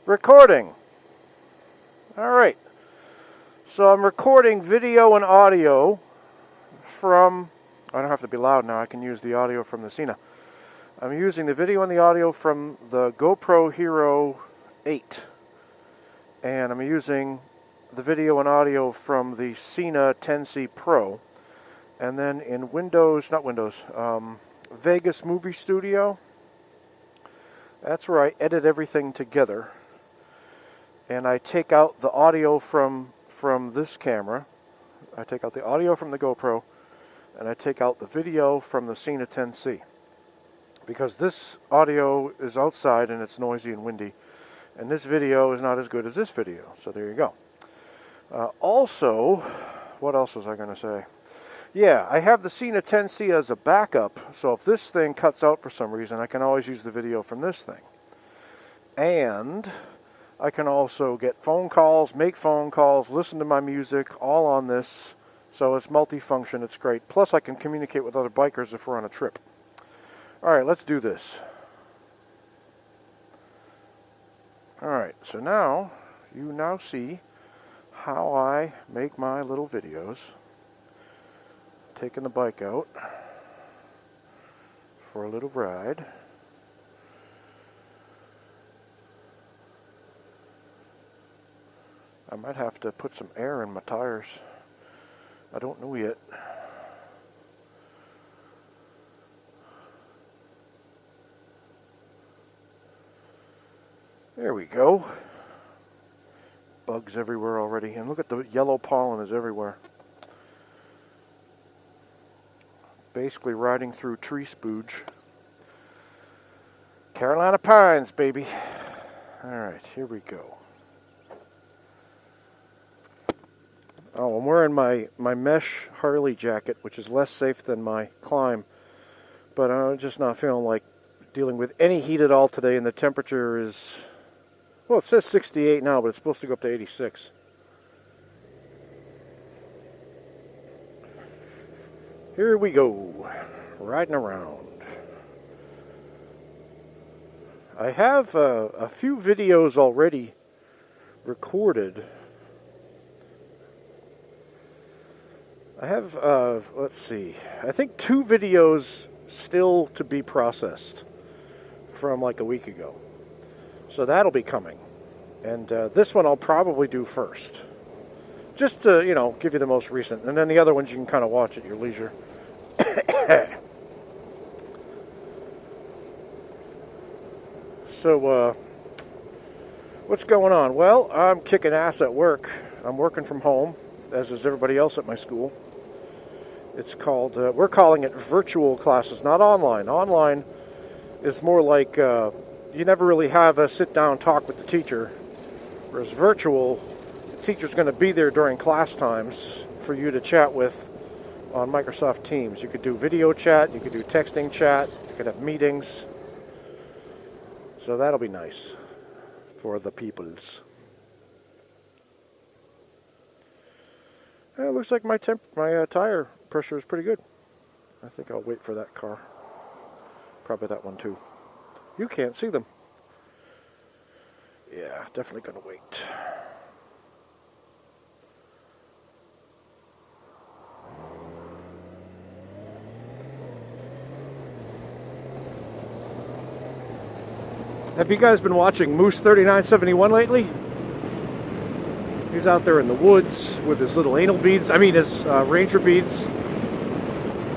Recording. Alright. So I'm recording video and audio from... I don't have to be loud now. I can use the audio from the Sena. I'm using the video and the audio from the GoPro Hero 8. And I'm using the video and audio from the Sena 10C Pro. And then in Vegas Movie Studio. That's where I edit everything together. And I take out the audio from this camera. I take out the audio from the GoPro. And I take out the video from the Sena 10C. Because this audio is outside and it's noisy and windy. And this video is not as good as this video. So there you go. Also, what else was I going to say? Yeah, I have the Sena 10C as a backup. So if this thing cuts out for some reason, I can always use the video from this thing. And I can also get phone calls, make phone calls, listen to my music, all on this. So it's multifunction, it's great. Plus I can communicate with other bikers if we're on a trip. Alright, let's do this. Alright, so now, you now see how I make my little videos. Taking the bike out for a little ride. I might have to put some air in my tires. I don't know yet. There we go. Bugs everywhere already. And look at the yellow pollen is everywhere. Basically riding through tree spooge. Carolina pines, baby. Alright, here we go. Oh, I'm wearing my mesh Harley jacket, which is less safe than my Klim. But I'm just not feeling like dealing with any heat at all today, and the temperature is... Well, it says 68 now, but it's supposed to go up to 86. Here we go, riding around. I have a few videos already recorded. I have, let's see, I think 2 videos still to be processed from like a week ago. So that'll be coming. And this one I'll probably do first. Just to, you know, give you the most recent. And then the other ones you can kind of watch at your leisure. So, what's going on? Well, I'm kicking ass at work. I'm working from home, as is everybody else at my school. It's called, we're calling it virtual classes, not online. Online is more like, you never really have a sit-down talk with the teacher. Whereas virtual, the teacher's going to be there during class times for you to chat with on Microsoft Teams. You could do video chat, you could do texting chat, you could have meetings. So that'll be nice for the peoples. It looks like my tire pressure is pretty good. I think I'll wait for that car. Probably that one too. You can't see them. Yeah, definitely gonna wait. Have you guys been watching Moose 3971 lately? He's out there in the woods with his little anal beads, his ranger beads.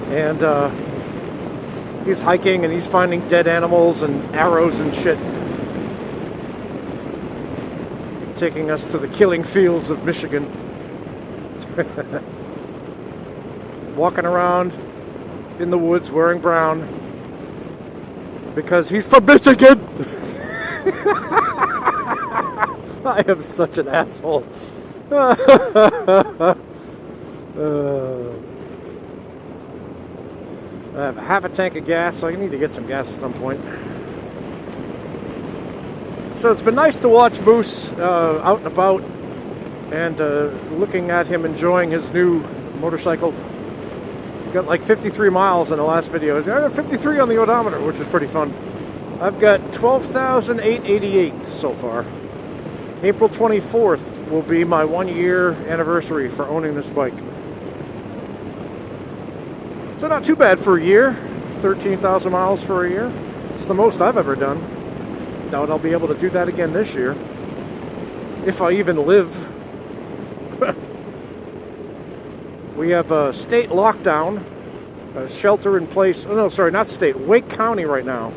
And he's hiking and he's finding dead animals and arrows and shit. Taking us to the killing fields of Michigan. Walking around in the woods wearing brown. Because he's from Michigan! I am such an asshole. I have half a tank of gas, so I need to get some gas at some point. So it's been nice to watch Moose out and about and looking at him enjoying his new motorcycle. He got like 53 miles in the last video. I got 53 on the odometer, which is pretty fun. I've got 12,888 so far. April 24th will be my 1-year anniversary for owning this bike. So not too bad for a year. 13,000 miles for a year. It's the most I've ever done. Doubt I'll be able to do that again this year. If I even live. We have a state lockdown. A shelter in place. Oh no, sorry, not state. Wake County right now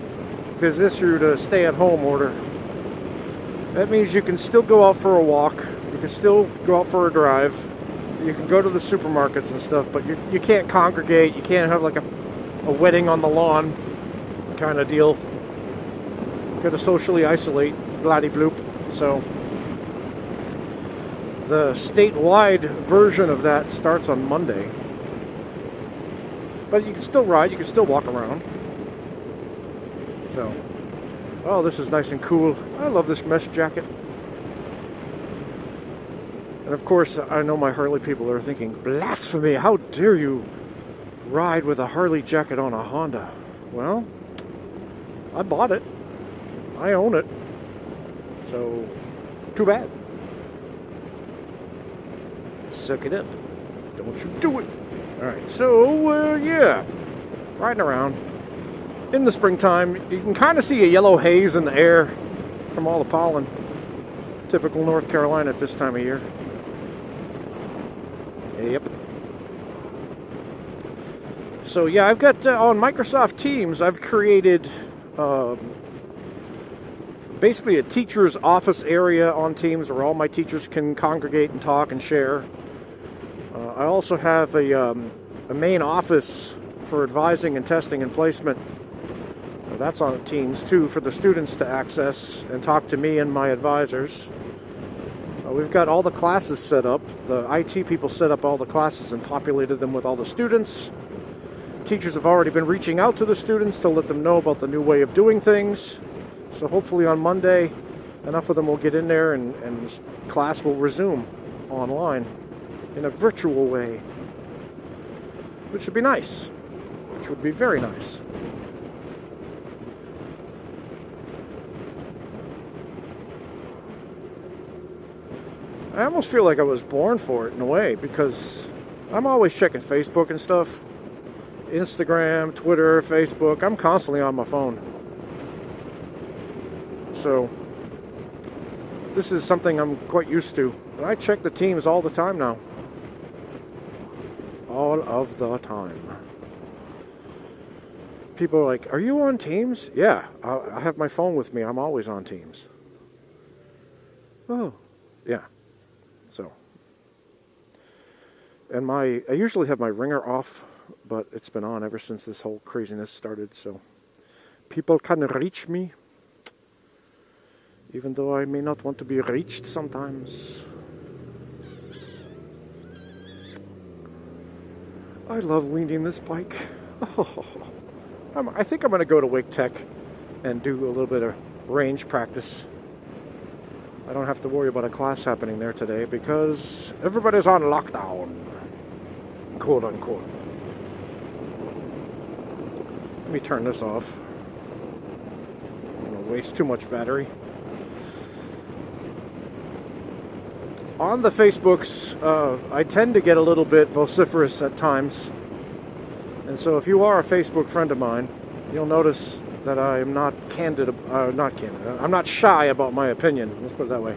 has issued a stay-at-home order. That means you can still go out for a walk. You can still go out for a drive. You can go to the supermarkets and stuff, but you can't congregate. You can't have like a wedding on the lawn kind of deal. Got to socially isolate, bloody bloop. So the statewide version of that starts on Monday. But you can still ride, you can still walk around. So, oh, this is nice and cool. I love this mesh jacket. And of course, I know my Harley people are thinking, blasphemy, how dare you ride with a Harley jacket on a Honda? Well, I bought it. I own it. So, too bad. Suck it up. Don't you do it. Alright, so, yeah. Riding around. In the springtime, you can kind of see a yellow haze in the air from all the pollen. Typical North Carolina at this time of year. Yep. So, yeah, I've got, on Microsoft Teams, I've created basically a teacher's office area on Teams where all my teachers can congregate and talk and share. I also have a main office for advising and testing and placement. That's on Teams too for the students to access and talk to me and my advisors. We've got all the classes set up. The IT people set up all the classes and populated them with all the students. Teachers have already been reaching out to the students to let them know about the new way of doing things. So hopefully on Monday, enough of them will get in there and class will resume online in a virtual way, which would be nice, which would be very nice. I almost feel like I was born for it in a way, because I'm always checking Facebook and stuff. Instagram, Twitter, Facebook. I'm constantly on my phone. So, this is something I'm quite used to. And I check the Teams all the time now. All of the time. People are like, are you on Teams? Yeah, I have my phone with me. I'm always on Teams. Oh, yeah. So. And I usually have my ringer off, but it's been on ever since this whole craziness started. So people can reach me, even though I may not want to be reached sometimes. I love leaning this bike. Oh, I think I'm going to go to Wake Tech and do a little bit of range practice. I don't have to worry about a class happening there today because everybody's on lockdown, quote unquote. Let me turn this off. I don't want to waste too much battery. On the Facebooks, I tend to get a little bit vociferous at times. And so if you are a Facebook friend of mine, you'll notice that I am not I'm not shy about my opinion. Let's put it that way.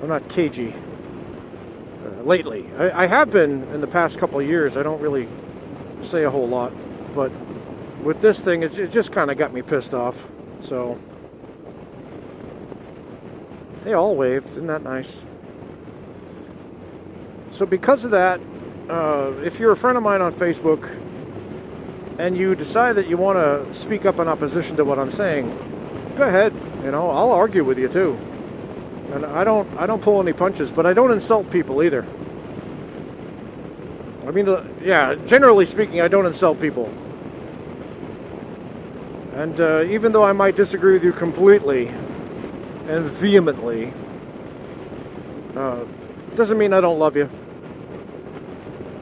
I'm not cagey. Lately. I have been in the past couple of years. I don't really say a whole lot. But with this thing, it just kind of got me pissed off. So, they all waved. Isn't that nice? So because of that, if you're a friend of mine on Facebook and you decide that you want to speak up in opposition to what I'm saying, go ahead. You know, I'll argue with you too. And I don't pull any punches, but I don't insult people either. I mean, yeah, generally speaking, I don't insult people. And even though I might disagree with you completely and vehemently, doesn't mean I don't love you.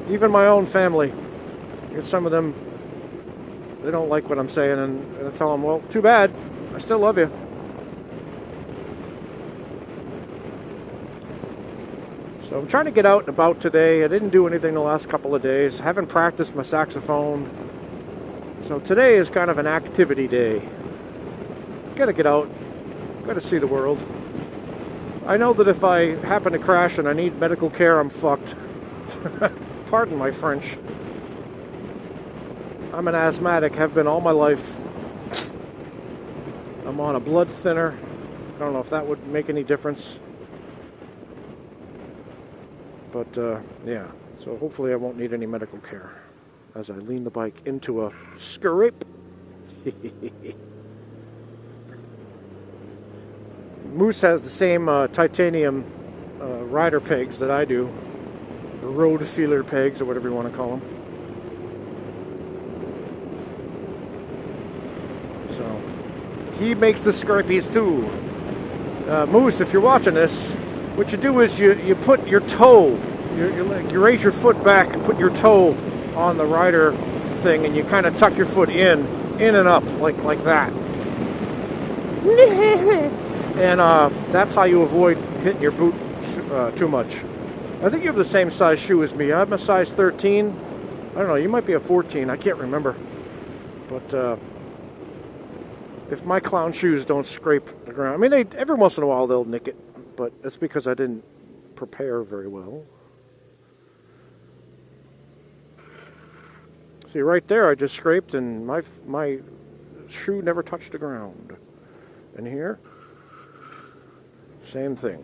Even my own family, some of them, they don't like what I'm saying, and I tell them, well, too bad, I still love you. So I'm trying to get out and about today. I didn't do anything the last couple of days. Haven't practiced my saxophone. So today is kind of an activity day. Gotta get out. Gotta see the world. I know that if I happen to crash and I need medical care, I'm fucked. Pardon my French. I'm an asthmatic, have been all my life. I'm on a blood thinner. I don't know if that would make any difference. But, yeah. So hopefully I won't need any medical care as I lean the bike into a scrape. Moose has the same titanium rider pegs that I do. The road feeler pegs, or whatever you want to call them. So, he makes the scrapies too. Moose, if you're watching this, what you do is you put your toe, you raise your foot back and put your toe on the rider thing, and you kind of tuck your foot in and up, like that. And that's how you avoid hitting your boot too much. I think you have the same size shoe as me. I'm a size 13. I don't know, you might be a 14. I can't remember. But if my clown shoes don't scrape the ground, I mean, every once in a while they'll nick it, but it's because I didn't prepare very well. See, right there I just scraped and my shoe never touched the ground. And here, same thing.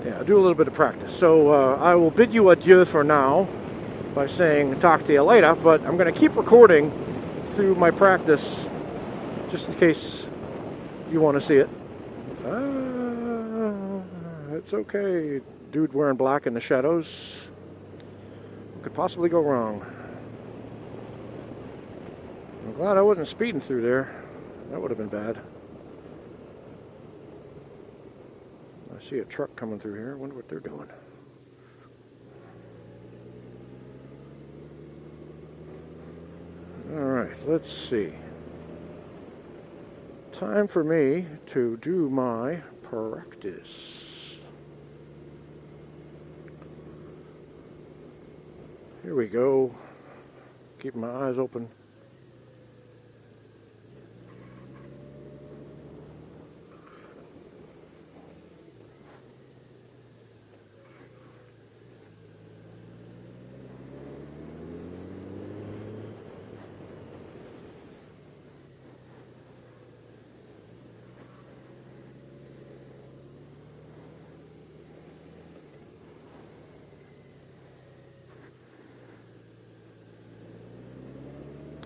Yeah, I'll do a little bit of practice. So I will bid you adieu for now by saying talk to you later, but I'm going to keep recording through my practice just in case you want to see it. It's okay, dude wearing black in the shadows. What could possibly go wrong? I'm glad I wasn't speeding through there. That would have been bad. I see a truck coming through here. I wonder what they're doing. Alright, let's see. Time for me to do my practice. Here we go. Keep my eyes open.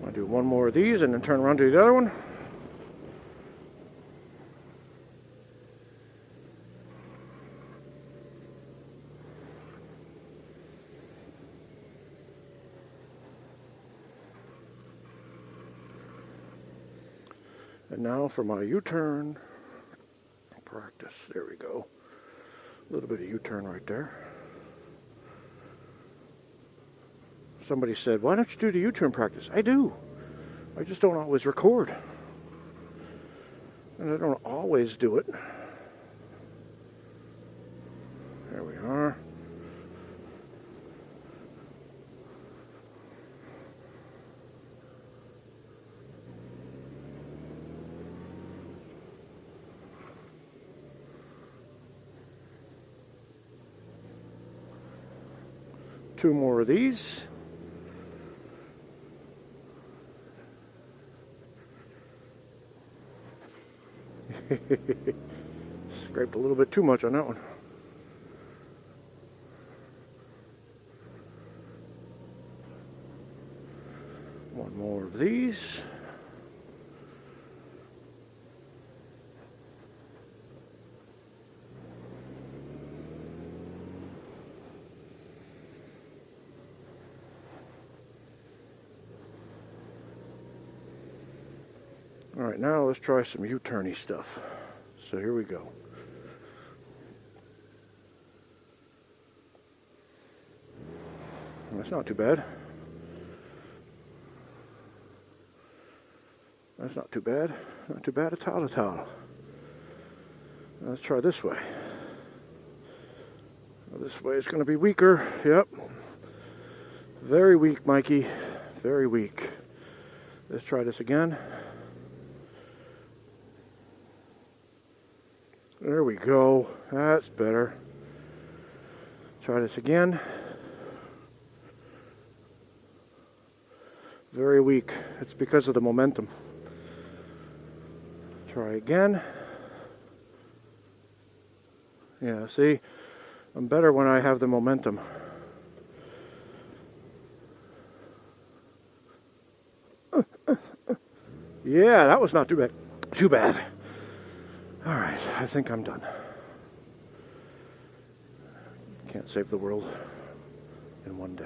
I'll do one more of these and then turn around to the other one. And now for my U-turn practice. There we go. A little bit of U-turn right there. Somebody said, why don't you do the U-turn practice? I do. I just don't always record. And I don't always do it. There we are. Two more of these. Scraped a little bit too much on that one. One more of these. Alright, now let's try some U-turny stuff. So here we go. That's not too bad. That's not too bad. Not too bad at all. Let's try this way. This way is going to be weaker. Yep. Very weak, Mikey. Very weak. Let's try this again. There we go. That's better. Try this again. Very weak. It's because of the momentum. Try again. Yeah, see? I'm better when I have the momentum. Yeah, that was not too bad. Too bad. Alright, I think I'm done. Can't save the world in one day.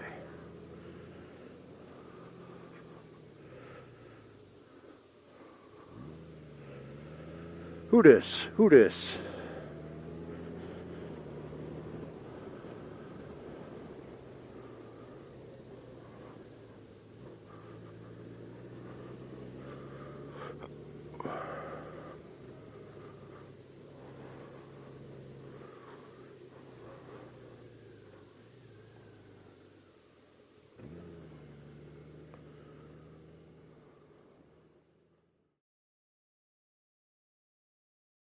Who dis? Who dis?